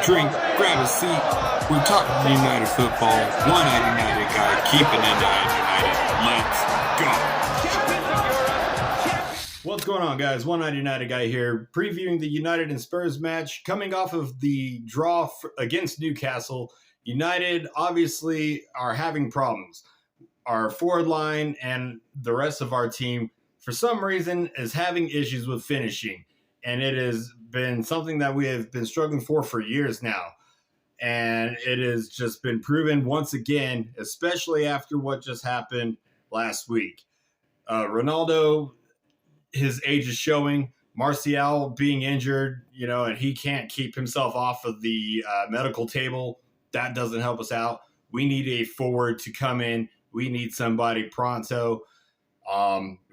drink, grab a seat. We're talking United football. One-eyed United guy, keeping it United. Let's go. What's going on, guys? One-eyed United guy here, previewing the United and Spurs match. Coming off of the draw against Newcastle, United obviously are having problems. Our forward line and the rest of our team, for some reason, is having issues with finishing. And it has been something that we have been struggling for years now. And it has just been proven once again, especially after what just happened last week. Ronaldo, his age is showing. Martial being injured, and he can't keep himself off of the medical table. That doesn't help us out. We need a forward to come in. We need somebody pronto.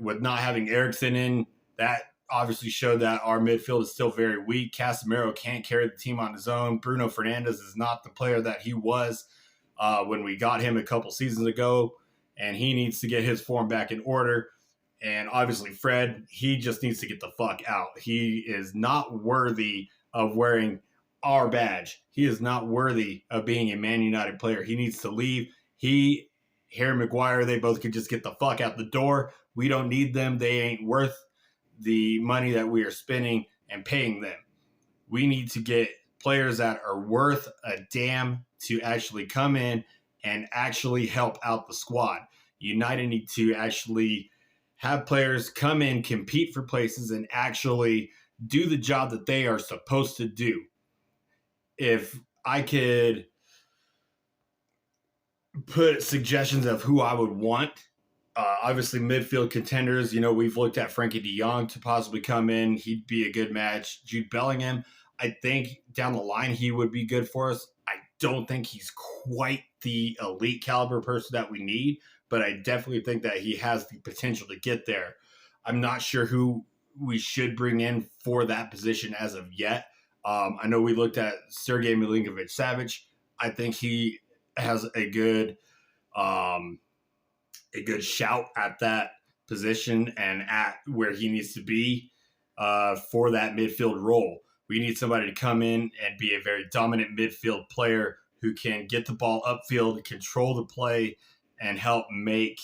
With not having Eriksen in, that obviously showed that our midfield is still very weak. Casemiro can't carry the team on his own. Bruno Fernandes is not the player that he was when we got him a couple seasons ago, and he needs to get his form back in order. And obviously Fred, he just needs to get the fuck out. He is not worthy of wearing our badge. He is not worthy of being a Man United player. He needs to leave. Harry Maguire, they both could just get the fuck out the door. We don't need them. They ain't worth the money that we are spending and paying them. We need to get players that are worth a damn to actually come in and actually help out the squad. United need to actually have players come in, compete for places, and actually do the job that they are supposed to do. If I could put suggestions of who I would want, obviously midfield contenders, we've looked at Frankie de Jong to possibly come in. He'd be a good match. Jude Bellingham, I think down the line he would be good for us. I don't think he's quite the elite caliber person that we need, but I definitely think that he has the potential to get there. I'm not sure who we should bring in for that position as of yet. I know we looked at Sergej Milinkovic-Savic. I think he has a good shout at that position and at where he needs to be for that midfield role. We need somebody to come in and be a very dominant midfield player who can get the ball upfield, control the play, and help make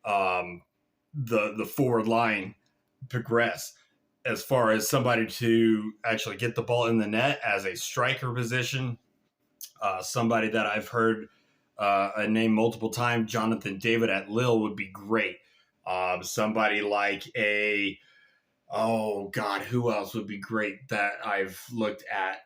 the forward line progress. As far as somebody to actually get the ball in the net as a striker position, somebody that I've heard a name multiple times, Jonathan David at Lille would be great. Somebody like who else would be great that I've looked at?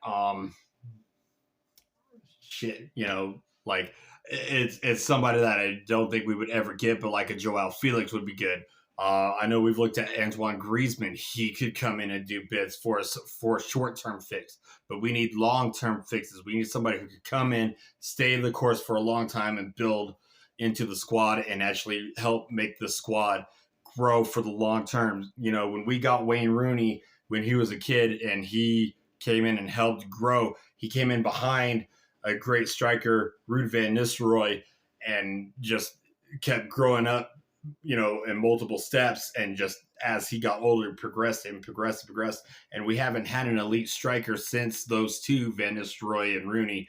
It's somebody that I don't think we would ever get, but like a Joao Felix would be good. I know we've looked at Antoine Griezmann. He could come in and do bits for us for a short-term fix, but we need long-term fixes. We need somebody who could come in, stay the course for a long time, and build into the squad and actually help make the squad grow for the long term. When we got Wayne Rooney when he was a kid and he came in and helped grow, he came in behind a great striker, Ruud van Nistelrooy, and just kept growing up, in multiple steps, and just as he got older, progressed. And we haven't had an elite striker since those two, Van Nistelrooy and Rooney.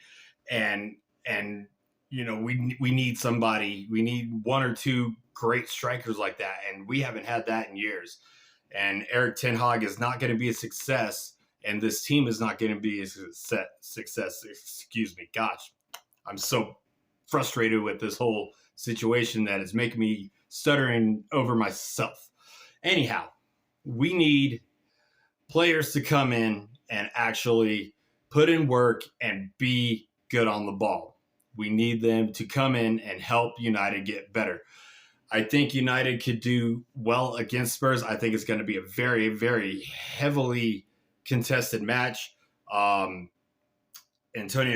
And we need somebody. We need one or two great strikers like that, and we haven't had that in years. And Erik ten Hag is not going to be a success, and this team is not going to be a success. Excuse me. Gosh, I'm so frustrated with this whole situation that is making me stuttering over myself. Anyhow, we need players to come in and actually put in work and be good on the ball. We need them to come in and help United get better. I think United could do well against Spurs. I think it's going to be a very, very heavily contested match. Antonio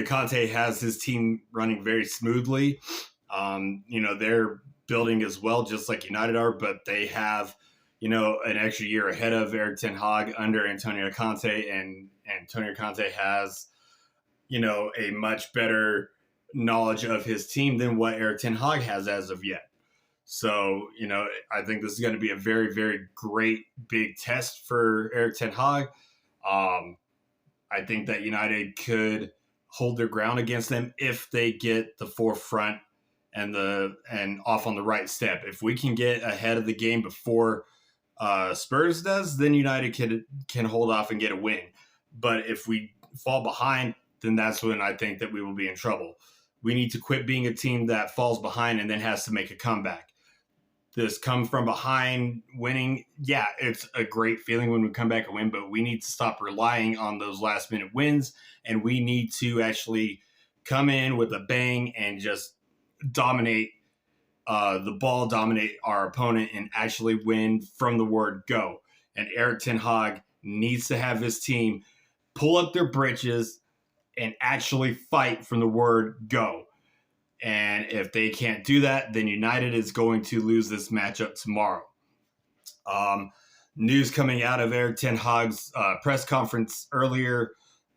Conte has his team running very smoothly. They're building as well, just like United are, but they have, an extra year ahead of Erik ten Hag under Antonio Conte, and Antonio Conte has, a much better knowledge of his team than what Erik ten Hag has as of yet. So, I think this is going to be a very, very great big test for Erik ten Hag. I think that United could hold their ground against them if they get the forefront and off on the right step. If we can get ahead of the game before Spurs does, then United can hold off and get a win. But if we fall behind, then that's when I think that we will be in trouble. We need to quit being a team that falls behind and then has to make a comeback. This come from behind winning, yeah, it's a great feeling when we come back and win, but we need to stop relying on those last minute wins, and we need to actually come in with a bang and just dominate the ball, dominate our opponent, and actually win from the word go. And Erik ten Hag needs to have his team pull up their britches and actually fight from the word go. And if they can't do that, then United is going to lose this matchup tomorrow. News coming out of Erik ten Hag's press conference earlier,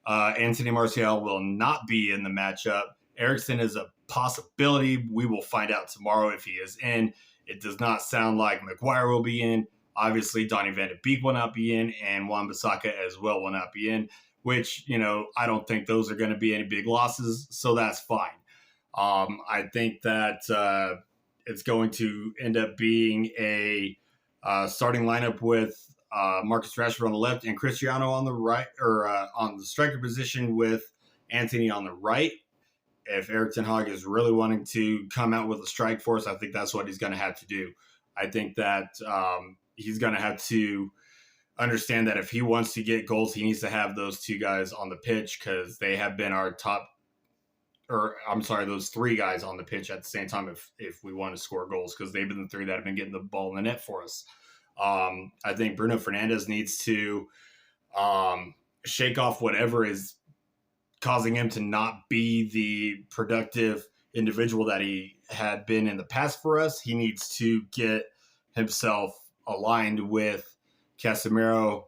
Anthony Martial will not be in the matchup. Eriksen is a possibility. We will find out tomorrow if he is in. It does not sound like Maguire will be in. Obviously, Donny van de Beek will not be in, and Wan-Bissaka as well will not be in, which, I don't think those are going to be any big losses, so that's fine. I think that it's going to end up being a starting lineup with Marcus Rashford on the left and Cristiano on the right, or on the striker position with Anthony on the right. If Erik ten Hag is really wanting to come out with a strike force, I think that's what he's going to have to do. I think that he's going to have to understand that if he wants to get goals, he needs to have those two guys on the pitch, because they have been our those three guys on the pitch at the same time if we want to score goals, because they've been the three that have been getting the ball in the net for us. I think Bruno Fernandes needs to shake off whatever is causing him to not be the productive individual that he had been in the past for us. He needs to get himself aligned with Casemiro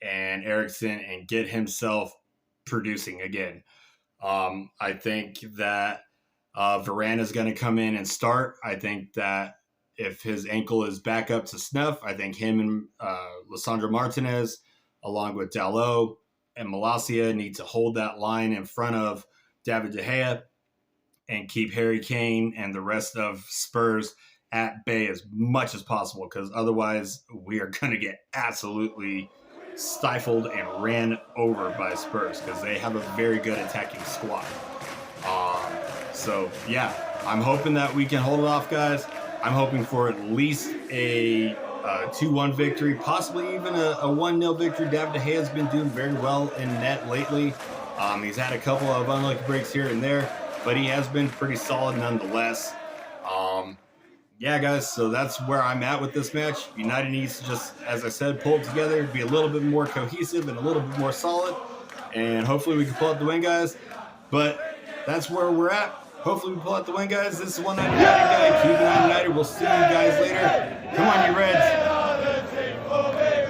and Eriksen and get himself producing again. I think that Varane is going to come in and start. I think that if his ankle is back up to snuff, I think him and Lisandro Martinez, along with Dalot and Malacia, need to hold that line in front of David De Gea and keep Harry Kane and the rest of Spurs at bay as much as possible, because otherwise we are going to get absolutely stifled and ran over by Spurs, because they have a very good attacking squad. So, yeah, I'm hoping that we can hold it off, guys. I'm hoping for at least a 2-1 victory, possibly even a 1-0 victory. David De Gea has been doing very well in net lately. He's had a couple of unlucky breaks here and there, but he has been pretty solid nonetheless. Yeah, guys, so that's where I'm at with this match. United needs to just, as I said, pull it together, be a little bit more cohesive and a little bit more solid, and hopefully we can pull out the win, guys. But that's where we're at. Hopefully we pull out the win, guys. This is One United Guy. Keep an eye on United. We'll see you guys later. Come on, you Reds.